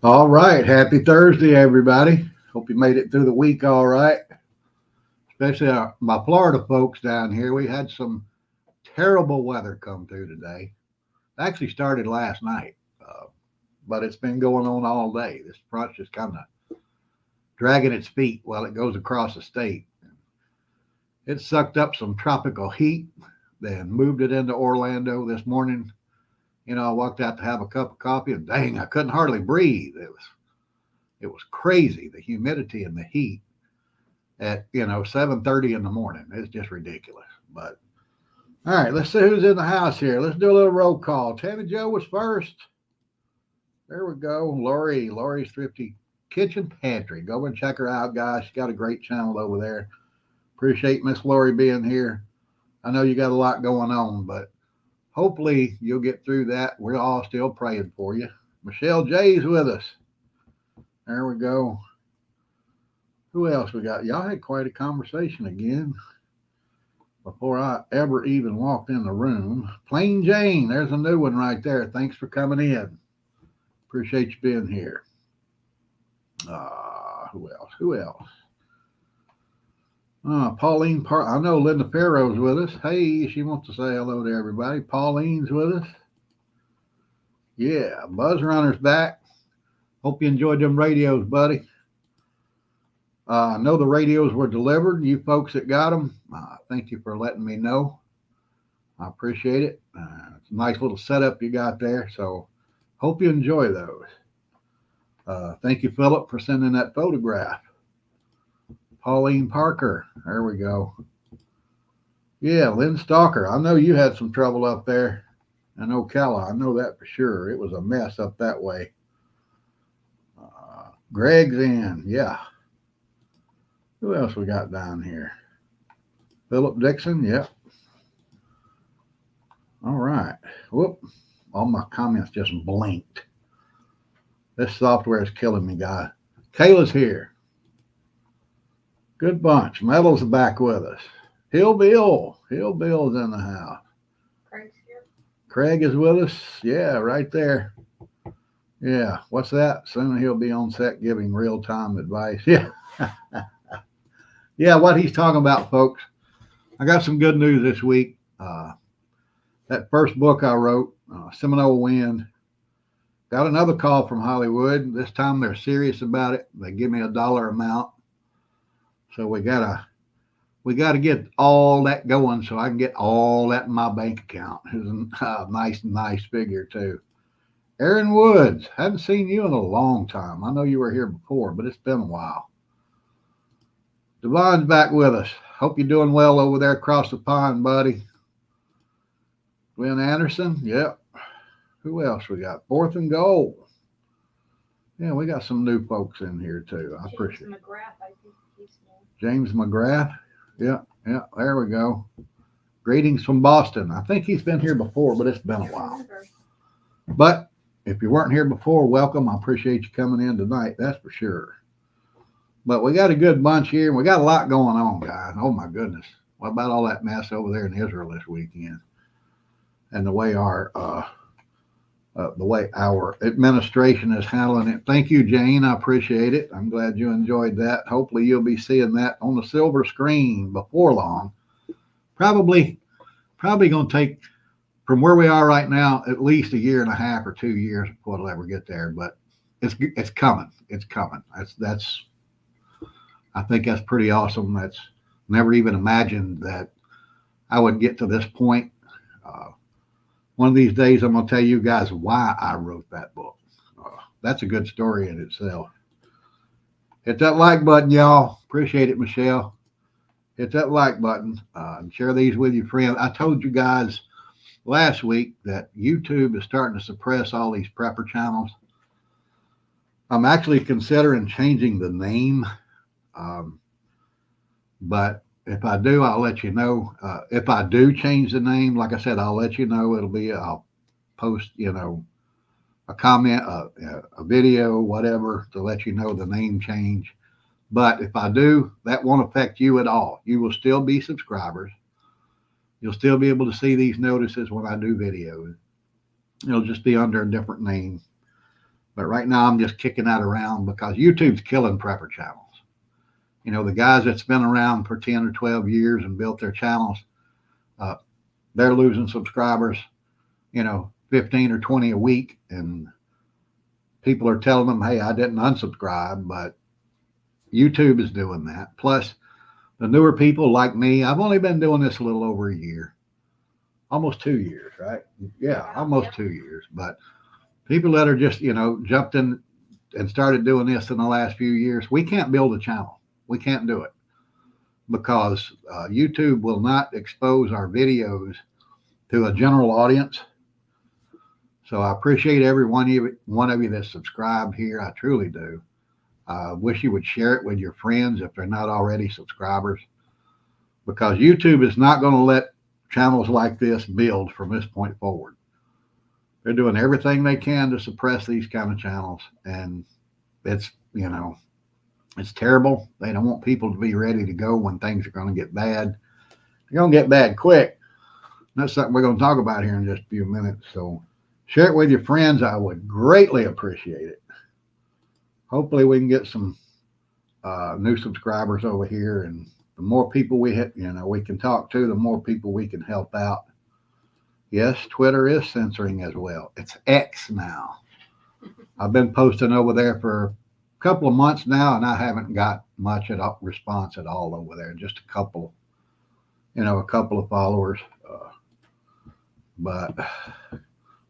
All right. Happy Thursday, everybody. Hope you made it through the week all right. Especially my Florida folks down here. We had some terrible weather come through today. It actually started last night, but it's been going on all day. This front's just kind of dragging its feet while it goes across the state. It sucked up some tropical heat, then moved it into Orlando this morning. I walked out to have a cup of coffee, and dang, I couldn't hardly breathe. It was crazy, the humidity and the heat at 7:30 in the morning. It's just ridiculous. But all right, let's see who's in the house here. Let's do a little roll call. Tammy Joe was first. There we go. Lori's Thrifty Kitchen Pantry. Go and check her out, guys. She's got a great channel over there. Appreciate Miss Lori being here. I know you got a lot going on, but hopefully you'll get through that. We're all still praying for you. Michelle J's with us. There we go. Who else we got? Y'all had quite a conversation again before I ever even walked in the room. Plain Jane, there's a new one right there. Thanks for coming in. Appreciate you being here. Who else? Pauline I know Linda Farrow's with us. Hey, she wants to say hello to everybody. Pauline's with us. Yeah, Buzz Runner's back. Hope you enjoyed them radios, buddy. I know the radios were delivered. You folks that got them, thank you for letting me know. I appreciate it. It's a nice little setup you got there. So hope you enjoy those. Thank you, Philip, for sending that photograph. Pauline Parker. There we go. Yeah, Lynn Stalker. I know you had some trouble up there in Ocala. I know that for sure. It was a mess up that way. Greg's in. Yeah. Who else we got down here? Philip Dixon. Yep. All right. Whoop. All my comments just blinked. This software is killing me, guys. Kayla's here. Good bunch. Metal's back with us. Hillbill's in the house. Craig's here. Craig is with us. Yeah, right there. Yeah. What's that? Soon he'll be on set giving real-time advice. Yeah. Yeah, what he's talking about, folks. I got some good news this week. That first book I wrote, Seminole Wind, got another call from Hollywood. This time they're serious about it. They give me a dollar amount. So we gotta get all that going so I can get all that in my bank account. It's a nice figure too. Aaron Woods, haven't seen you in a long time. I know you were here before, but it's been a while. Devon's back with us. Hope you're doing well over there across the pond, buddy. Glenn Anderson, yep. Who else we got? Fourth and goal. Yeah, we got some new folks in here too. I appreciate it. James McGrath. Yeah, there we go. Greetings from Boston. I think he's been here before, but it's been a while. But if you weren't here before, welcome. I appreciate you coming in tonight. That's for sure. But we got a good bunch here, and we got a lot going on, guys. Oh, my goodness. What about all that mess over there in Israel this weekend? And the way our administration is handling it. Thank you, Jane. I appreciate it. I'm glad you enjoyed that. Hopefully you'll be seeing that on the silver screen before long. Probably going to take, from where we are right now, at least a year and a half or 2 years before it'll ever get there. But it's coming. It's coming. I think that's pretty awesome. That's never even imagined that I would get to this point. One of these days, I'm going to tell you guys why I wrote that book. That's a good story in itself. Hit that like button, y'all. Appreciate it, Michelle. Hit that like button and share these with your friends. I told you guys last week that YouTube is starting to suppress all these prepper channels. I'm actually considering changing the name. But if I do, I'll let you know. If I do change the name, like I said, I'll let you know. I'll post, a comment, a video, whatever, to let you know the name change. But if I do, that won't affect you at all. You will still be subscribers. You'll still be able to see these notices when I do videos. It'll just be under a different name. But right now, I'm just kicking that around because YouTube's killing prepper channels. The guys that's been around for 10 or 12 years and built their channels, uh, they're losing subscribers, 15 or 20 a week. And people are telling them, hey, I didn't unsubscribe, but YouTube is doing that. Plus, the newer people like me, I've only been doing this a little over a year, almost 2 years, right? Yeah, almost 2 years. But people that are just, jumped in and started doing this in the last few years, we can't build a channel. We can't do it because YouTube will not expose our videos to a general audience. So I appreciate every one of you that's subscribed here. I truly do. I wish you would share it with your friends if they're not already subscribers, because YouTube is not going to let channels like this build from this point forward. They're doing everything they can to suppress these kind of channels, and it's it's terrible. They don't want people to be ready to go when things are going to get bad. They're going to get bad quick. That's something we're going to talk about here in just a few minutes. So share it with your friends. I would greatly appreciate it. Hopefully we can get some new subscribers over here, and the more people we we can talk to, the more people we can help out. Yes, Twitter is censoring as well. It's X now. I've been posting over there for a couple of months now, and I haven't got much response at all over there. Just a couple of followers. But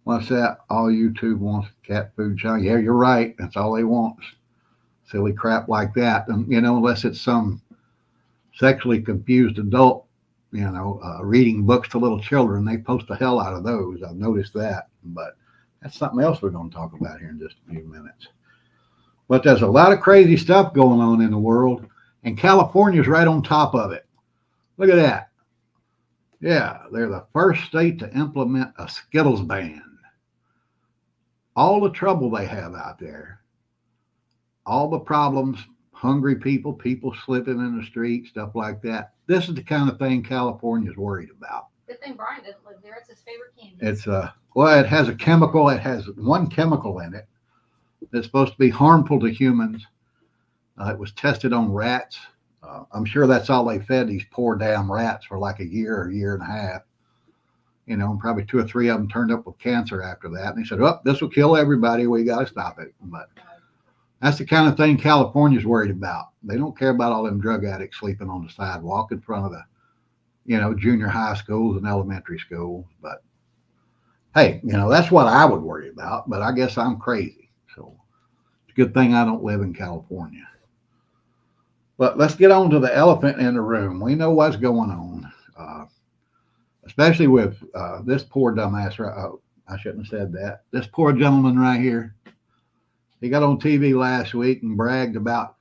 what's that? All YouTube wants cat food channel. Yeah, you're right. That's all they want. Silly crap like that. And unless it's some sexually confused adult, reading books to little children, they post the hell out of those. I've noticed that. But that's something else we're going to talk about here in just a few minutes. But there's a lot of crazy stuff going on in the world, and California's right on top of it. Look at that. Yeah, they're the first state to implement a Skittles ban. All the trouble they have out there, all the problems, hungry people slipping in the street, stuff like that. This is the kind of thing California's worried about. Good thing Brian doesn't live there. It's his favorite candy. It's it has a chemical. It has one chemical in it that's supposed to be harmful to humans. It was tested on rats. I'm sure that's all they fed these poor damn rats for like a year and a half. And probably 2 or 3 of them turned up with cancer after that. And they said, "Oh, this will kill everybody. We got to stop it." But that's the kind of thing California's worried about. They don't care about all them drug addicts sleeping on the sidewalk in front of the, junior high schools and elementary schools. But hey, that's what I would worry about. But I guess I'm crazy. So it's a good thing I don't live in California. But let's get on to the elephant in the room. We know what's going on, especially with this poor dumbass. I shouldn't have said that. This poor gentleman right here. He got on TV last week and bragged about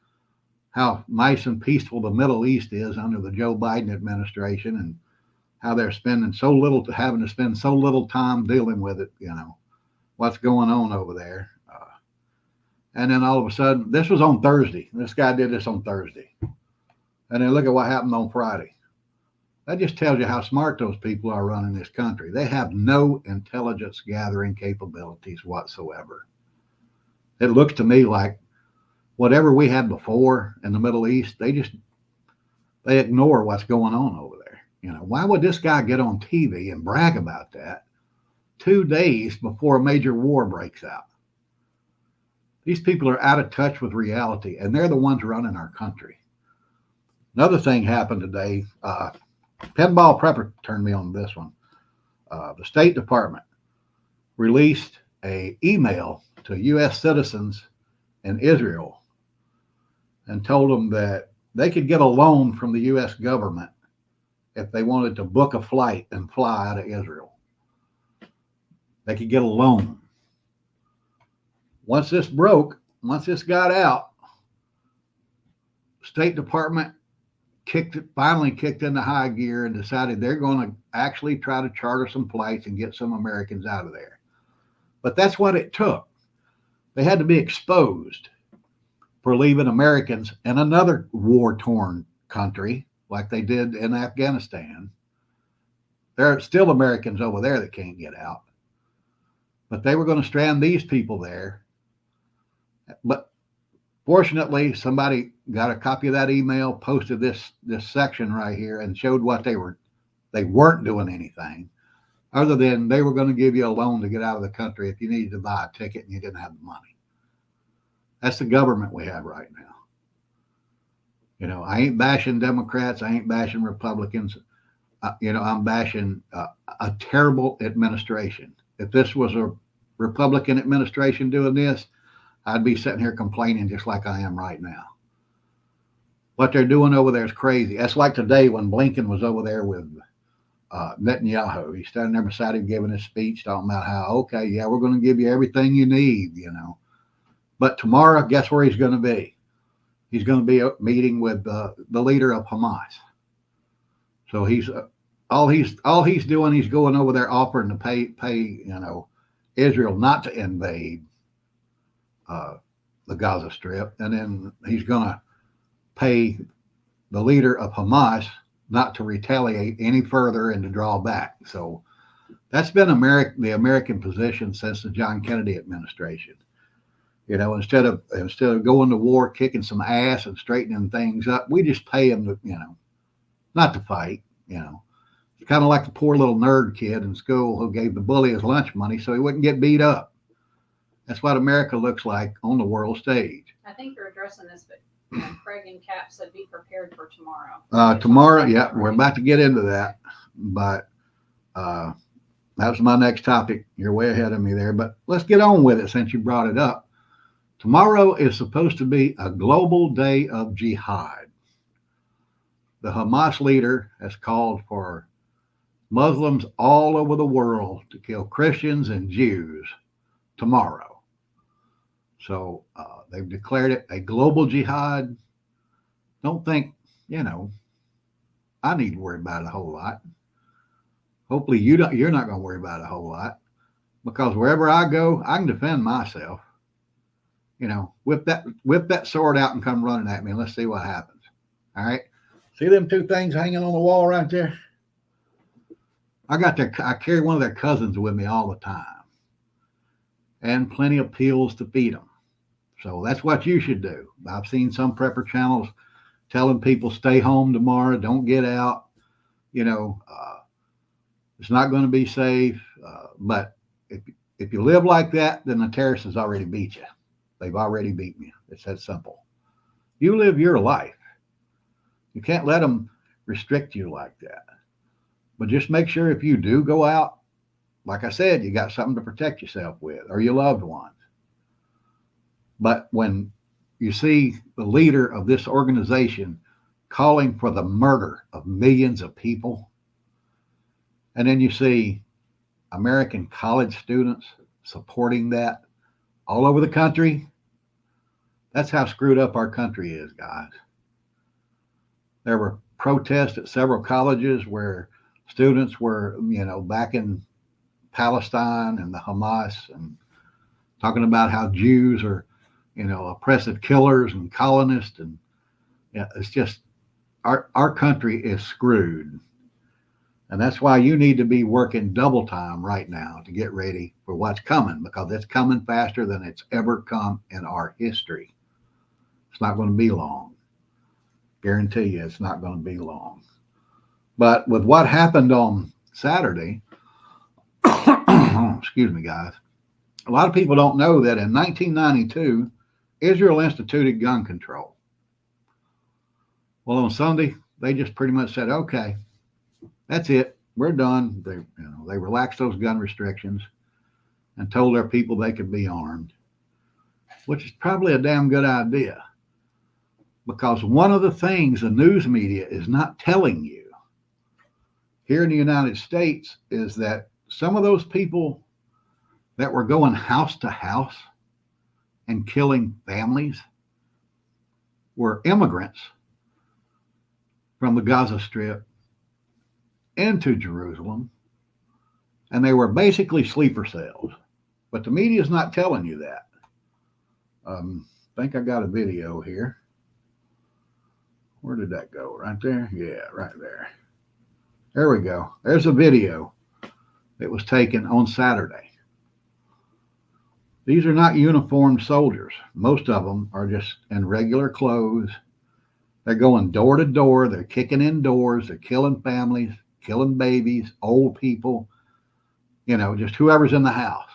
how nice and peaceful the Middle East is under the Joe Biden administration, and how they're having to spend so little time dealing with it. What's going on over there. And then all of a sudden, this was on Thursday. This guy did this on Thursday. And then look at what happened on Friday. That just tells you how smart those people are running this country. They have no intelligence gathering capabilities whatsoever. It looks to me like whatever we had before in the Middle East, they ignore what's going on over there. Why would this guy get on TV and brag about that 2 days before a major war breaks out? These people are out of touch with reality, and they're the ones running our country. Another thing happened today. Pinball Prepper turned me on this one. The State Department released an email to U.S. citizens in Israel and told them that they could get a loan from the U.S. government if they wanted to book a flight and fly out of Israel. They could get a loan. Once this got out, State Department finally kicked into high gear and decided they're going to actually try to charter some flights and get some Americans out of there. But that's what it took. They had to be exposed for leaving Americans in another war-torn country like they did in Afghanistan. There are still Americans over there that can't get out. But they were going to strand these people there But fortunately, somebody got a copy of that email, posted this section right here, and showed what they weren't doing anything other than they were going to give you a loan to get out of the country if you needed to buy a ticket and you didn't have the money. That's the government we have right now. I ain't bashing Democrats. I ain't bashing Republicans. I'm bashing a terrible administration. If this was a Republican administration doing this, I'd be sitting here complaining just like I am right now. What they're doing over there is crazy. That's like today when Blinken was over there with Netanyahu. He's standing there beside him giving his speech, talking about how, okay, yeah, we're going to give you everything you need, But tomorrow, guess where he's going to be? He's going to be meeting with the leader of Hamas. So all he's doing, he's going over there offering to pay Israel not to invade the Gaza Strip, and then he's going to pay the leader of Hamas not to retaliate any further and to draw back. So that's been the American position since the John Kennedy administration. Instead of going to war, kicking some ass and straightening things up, we just pay them to, not to fight. It's kind of like the poor little nerd kid in school who gave the bully his lunch money so he wouldn't get beat up. That's what America looks like on the world stage. I think you're addressing this, but Craig and Cap said be prepared for tomorrow. Tomorrow, yeah, we're about to get into that, but that was my next topic. You're way ahead of me there, but let's get on with it since you brought it up. Tomorrow is supposed to be a global day of jihad. The Hamas leader has called for Muslims all over the world to kill Christians and Jews tomorrow. So they've declared it a global jihad. Don't think, I need to worry about it a whole lot. Hopefully you're not going to worry about it a whole lot, because wherever I go, I can defend myself. Whip that sword out and come running at me, and let's see what happens. All right. See them two things hanging on the wall right there? I carry one of their cousins with me all the time, and plenty of pills to feed them. So that's what you should do. I've seen some prepper channels telling people stay home tomorrow, don't get out. It's not going to be safe. But if you live like that, then the terrorists has already beat you. They've already beaten you. It's that simple. You live your life. You can't let them restrict you like that. But just make sure if you do go out, like I said, you got something to protect yourself with or your loved ones. But when you see the leader of this organization calling for the murder of millions of people, and then you see American college students supporting that all over the country, that's how screwed up our country is, guys. There were protests at several colleges where students were, back in Palestine and the Hamas, and talking about how Jews are, oppressive killers and colonists. And it's just our country is screwed. And that's why you need to be working double time right now to get ready for what's coming, because it's coming faster than it's ever come in our history. It's not going to be long. Guarantee you it's not going to be long. But with what happened on Saturday, excuse me, guys, a lot of people don't know that in 1992, Israel instituted gun control. Well, on Sunday, they just pretty much said, okay, that's it. We're done. They relaxed those gun restrictions and told their people they could be armed, which is probably a damn good idea. Because one of the things the news media is not telling you here in the United States is that some of those people that were going house to house and killing families were immigrants from the Gaza Strip into Jerusalem, and they were basically sleeper cells. But the media is not telling you that. I think I got a video here. Where did that go? Right there? Yeah, right there. There we go. There's a video that was taken on Saturday. These are not uniformed soldiers. Most of them are just in regular clothes. They're going door to door. They're kicking in doors. They're killing families, killing babies, old people, just whoever's in the house.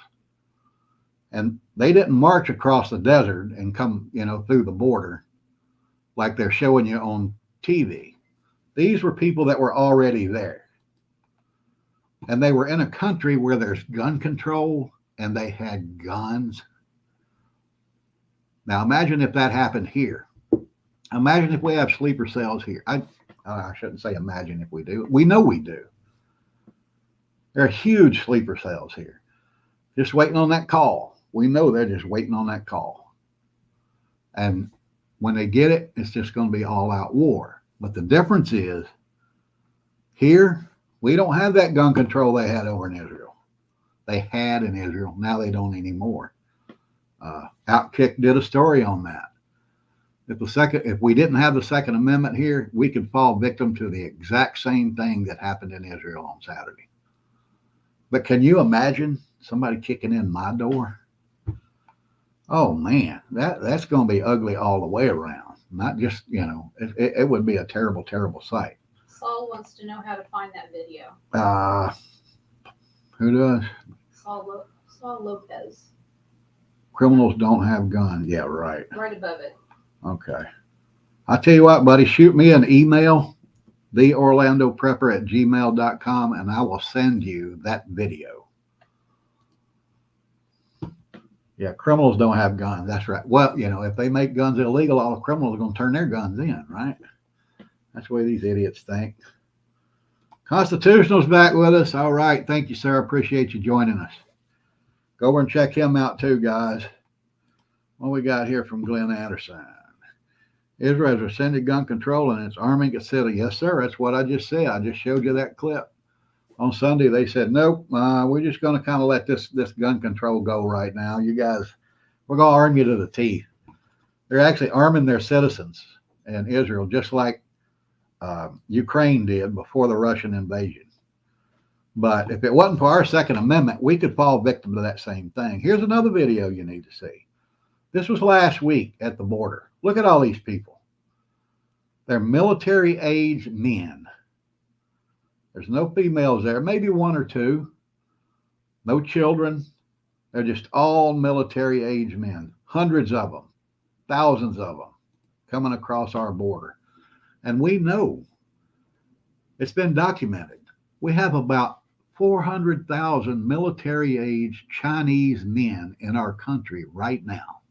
And they didn't march across the desert and come, through the border like they're showing you on TV. These were people that were already there. And they were in a country where there's gun control and they had guns. Now imagine if that happened here. Imagine if we have sleeper cells here. I shouldn't say imagine if we do. We know we do. There are huge sleeper cells here, just waiting on that call. We know they're just waiting on that call. And when they get it, it's just going to be all out war. But the difference is here, we don't have that gun control they had over in Israel. They had in Israel. Now they don't anymore. Outkick did a story on that. If we didn't have the Second Amendment here, we could fall victim to the exact same thing that happened in Israel on Saturday. But can you imagine somebody kicking in my door? Oh man, that's going to be ugly all the way around. Not just, it would be a terrible, terrible sight. Saul wants to know how to find that video. Who does? Saul Lopez. Criminals don't have guns. Yeah, right. Right above it. Okay. I'll tell you what, buddy, shoot me an email, theorlandoprepper@gmail.com, and I will send you that video. Yeah, criminals don't have guns. That's right. Well, if they make guns illegal, all the criminals are going to turn their guns in, right? That's the way these idiots think. Constitutional's back with us. All right. Thank you, sir. Appreciate you joining us. Go over and check him out too, guys. What we got here from Glenn Anderson. Israel has rescinded gun control and it's arming a city. Yes, sir. That's what I just said. I just showed you that clip. On Sunday, they said, nope, we're just going to kind of let this gun control go right now. You guys, we're going to arm you to the teeth. They're actually arming their citizens in Israel, just like Ukraine did before the Russian invasion. But if it wasn't for our Second Amendment, we could fall victim to that same thing. Here's another video you need to see. This was last week at the border. Look at all these people. They're military-age men. There's no females there, maybe one or two. No children. They're just all military-age men. Hundreds of them, thousands of them coming across our border. And we know, it's been documented, we have about 400,000 military-age Chinese men in our country right now.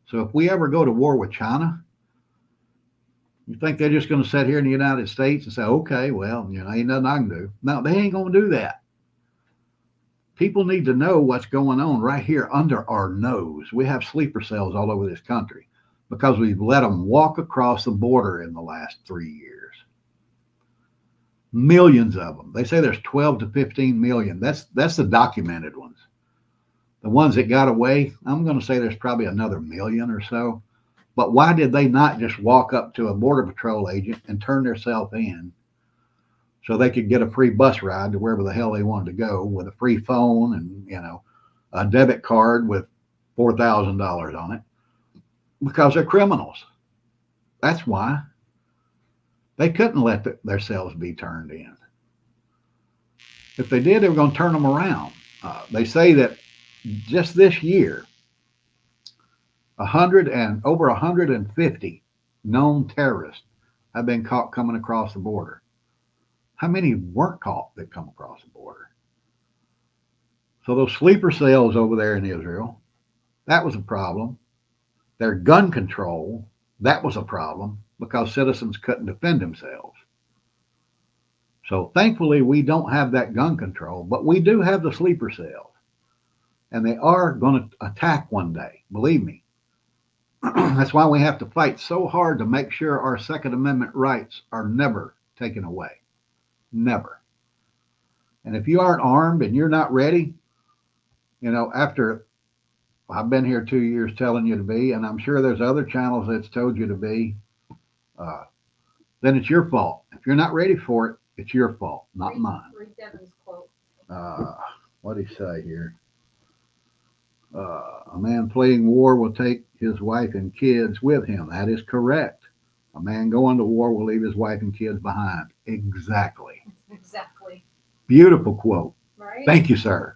So if we ever go to war with China, you think they're just going to sit here in the United States and say, okay, well, ain't nothing I can do. No, they ain't going to do that. People need to know what's going on right here under our nose. We have sleeper cells all over this country because we've let them walk across the border in the last 3 years. Millions of them. They say there's 12 to 15 million. That's the documented ones. The ones that got away, I'm going to say there's probably another million or so. But why did they not just walk up to a Border Patrol agent and turn themselves in so they could get a free bus ride to wherever the hell they wanted to go with a free phone and, a debit card with $4,000 on it? Because they're criminals. That's why. They couldn't let themselves be turned in. If they did, they were going to turn them around. They say that just this year, over 150 known terrorists have been caught coming across the border. How many weren't caught that come across the border? So those sleeper cells over there in Israel, that was a problem. Their gun control, that was a problem because citizens couldn't defend themselves. So thankfully, we don't have that gun control, but we do have the sleeper cells. And they are going to attack one day, believe me. That's why we have to fight so hard to make sure our Second Amendment rights are never taken away. Never. And if you aren't armed and you're not ready, after I've been here 2 years telling you to be, and I'm sure there's other channels that's told you to be, then it's your fault. If you're not ready for it, it's your fault, not mine. Read Devin's quote. What did he say here? A man fleeing war will take his wife and kids with him. That is correct. A man going to war will leave his wife and kids behind. Exactly. Exactly. Beautiful quote. Right? Thank you, sir.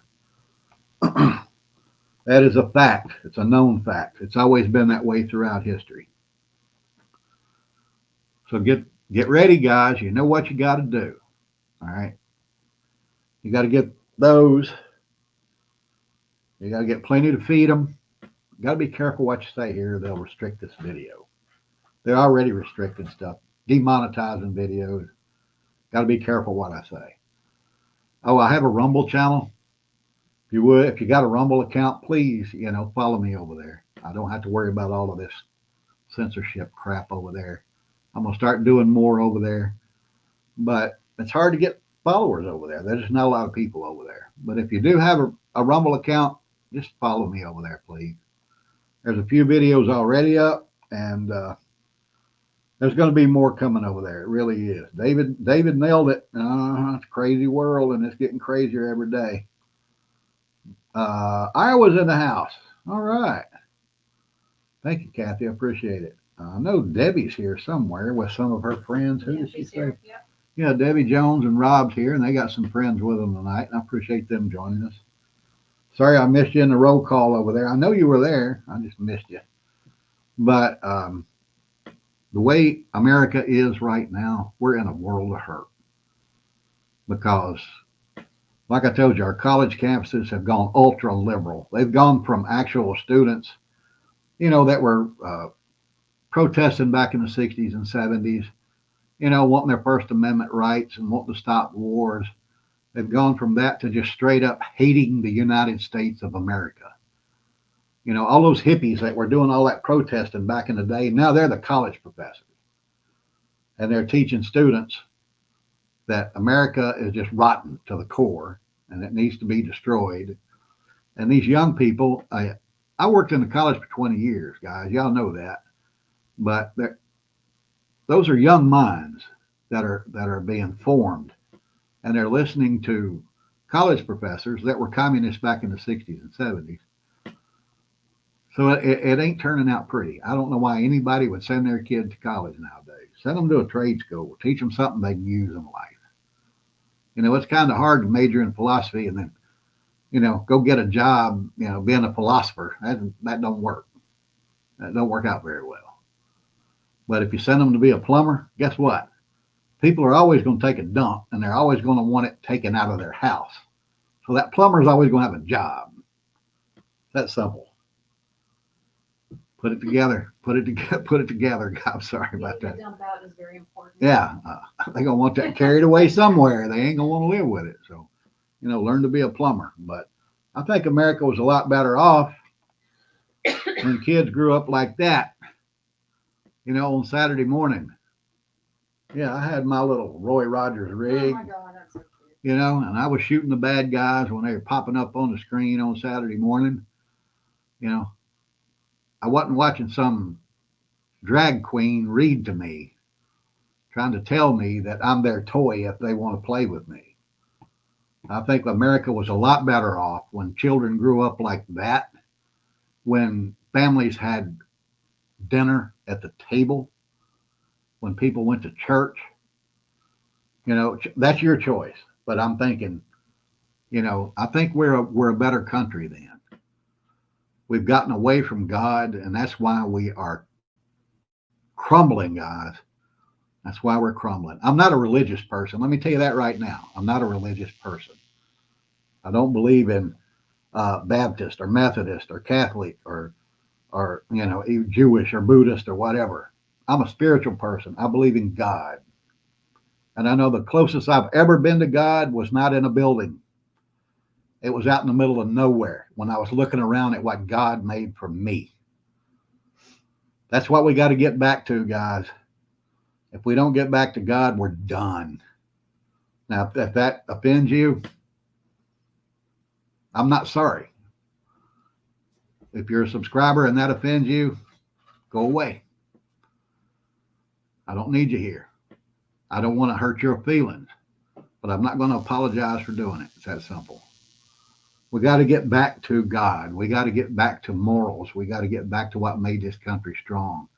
That is a fact. It's a known fact. It's always been that way throughout history. So get ready, guys. You know what you got to do. All right. You got to get those. You got to get plenty to feed them. You got to be careful what you say here. They'll restrict this video. They're already restricting stuff, demonetizing videos. Got to be careful what I say. Oh, I have a Rumble channel. If you would, if you got a Rumble account, please, follow me over there. I don't have to worry about all of this censorship crap over there. I'm gonna start doing more over there, but it's hard to get followers over there. There's just not a lot of people over there. But if you do have a Rumble account, just follow me over there, please. There's a few videos already up, and there's going to be more coming over there. It really is. David nailed it. It's a crazy world, and it's getting crazier every day. Iowa's in the house. All right. Thank you, Kathy. I appreciate it. I know Debbie's here somewhere with some of her friends. Who did she say? Yep. Yeah, Debbie Jones and Rob's here, and they got some friends with them tonight, and I appreciate them joining us. Sorry I missed you in the roll call over there. I know you were there. I just missed you. But the way America is right now, we're in a world of hurt. Because, like I told you, our college campuses have gone ultra liberal. They've gone from actual students, that were protesting back in the 60s and 70s, wanting their First Amendment rights and wanting to stop wars. They've gone from that to just straight up hating the United States of America. All those hippies that were doing all that protesting back in the day, now they're the college professors. And they're teaching students that America is just rotten to the core and it needs to be destroyed. And these young people, I worked in the college for 20 years, guys. Y'all know that. But those are young minds that are being formed. And they're listening to college professors that were communists back in the 60s and 70s. So it ain't turning out pretty. I don't know why anybody would send their kid to college nowadays. Send them to a trade school. Teach them something they can use in life. It's kind of hard to major in philosophy and then, go get a job, being a philosopher. That don't work. That don't work out very well. But if you send them to be a plumber, guess what? People are always going to take a dump, and they're always going to want it taken out of their house. So that plumber is always going to have a job. That's simple. Put it together. Put it together. I'm sorry about that. Dump out is very important. Yeah, they're gonna want that carried away somewhere. They ain't gonna want to live with it. So, learn to be a plumber. But I think America was a lot better off when kids grew up like that. On Saturday morning. Yeah, I had my little Roy Rogers rig. Oh my God, that's so cute. And I was shooting the bad guys when they were popping up on the screen on Saturday morning. I wasn't watching some drag queen read to me, trying to tell me that I'm their toy if they want to play with me. I think America was a lot better off when children grew up like that, when families had dinner at the table, when people went to church. That's your choice. But I'm thinking, I think we're a better country then. We've gotten away from God, and that's why we are crumbling, guys. That's why we're crumbling. I'm not a religious person. Let me tell you that right now. I'm not a religious person. I don't believe in Baptist or Methodist or Catholic or Jewish or Buddhist or whatever. I'm a spiritual person. I believe in God. And I know the closest I've ever been to God was not in a building. It was out in the middle of nowhere when I was looking around at what God made for me. That's what we got to get back to, guys. If we don't get back to God, we're done. Now, if that offends you, I'm not sorry. If you're a subscriber and that offends you, go away. I don't need you here. I don't want to hurt your feelings, but I'm not going to apologize for doing it. It's that simple. We got to get back to God. We got to get back to morals. We got to get back to what made this country strong.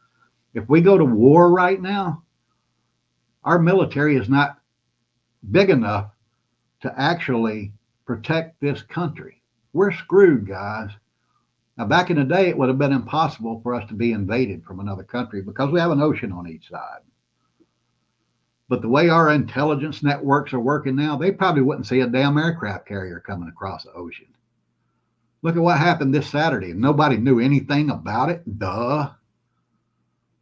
If we go to war right now, our military is not big enough to actually protect this country. We're screwed, guys. Now, back in the day, it would have been impossible for us to be invaded from another country because we have an ocean on each side. But the way our intelligence networks are working now, they probably wouldn't see a damn aircraft carrier coming across the ocean. Look at what happened this Saturday. Nobody knew anything about it. Duh.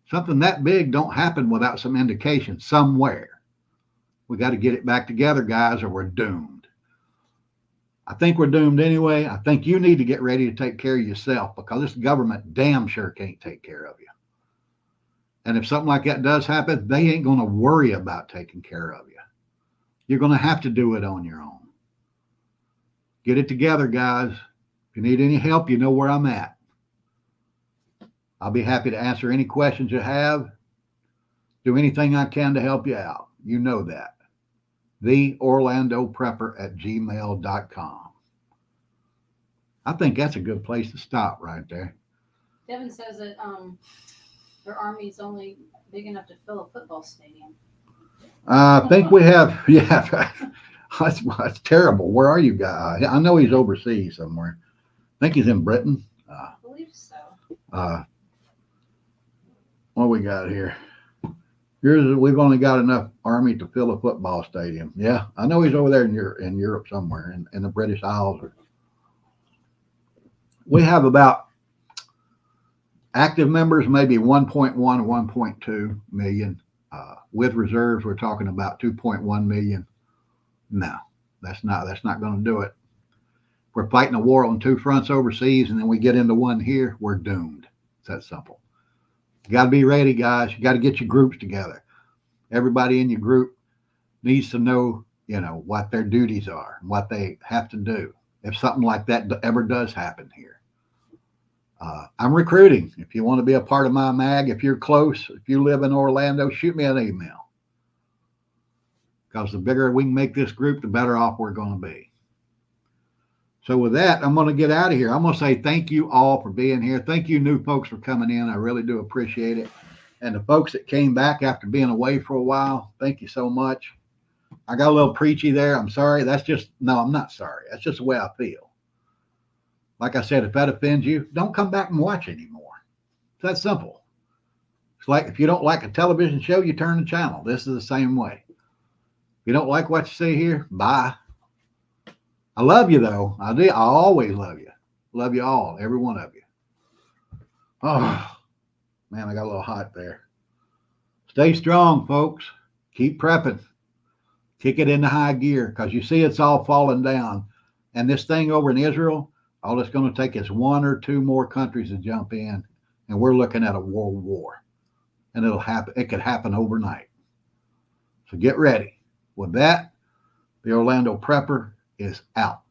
Something that big don't happen without some indication somewhere. We got to get it back together, guys, or we're doomed. I think we're doomed anyway. I think you need to get ready to take care of yourself because this government damn sure can't take care of you. And if something like that does happen, they ain't going to worry about taking care of you. You're going to have to do it on your own. Get it together, guys. If you need any help, you know where I'm at. I'll be happy to answer any questions you have. Do anything I can to help you out. You know that. TheOrlandoPrepper@gmail.com. I think that's a good place to stop right there. Devin says that their army's only big enough to fill a football stadium. I think we have, yeah, that's terrible. Where are you guys? I know he's overseas somewhere. I think he's in Britain. I believe so. What we got here? We've only got enough army to fill a football stadium. Yeah, I know he's over there in Europe somewhere, in the British Isles. We have about active members, maybe 1.1 or 1.2 million. With reserves, we're talking about 2.1 million. No, that's not going to do it. We're fighting a war on two fronts overseas, and then we get into one here, we're doomed. It's that simple. You got to be ready, guys. You got to get your groups together. Everybody in your group needs to know, what their duties are, what they have to do if something like that ever does happen here. I'm recruiting. If you want to be a part of my mag, if you're close, if you live in Orlando, shoot me an email. Because the bigger we can make this group, the better off we're going to be. So with that, I'm going to get out of here. I'm going to say thank you all for being here. Thank you new folks for coming in. I really do appreciate it. And the folks that came back after being away for a while, thank you so much. I got a little preachy there. I'm sorry. No, I'm not sorry. That's just the way I feel. Like I said, if that offends you, don't come back and watch anymore. It's that simple. It's like if you don't like a television show, you turn the channel. This is the same way. If you don't like what you see here, bye. I love you, though. I do. I always love you. Love you all, every one of you. Oh, man, I got a little hot there. Stay strong, folks. Keep prepping. Kick it into high gear because you see it's all falling down. And this thing over in Israel, all it's going to take is one or two more countries to jump in, and we're looking at a world war. And it'll happen. It could happen overnight. So get ready. With that, the Orlando Prepper is out.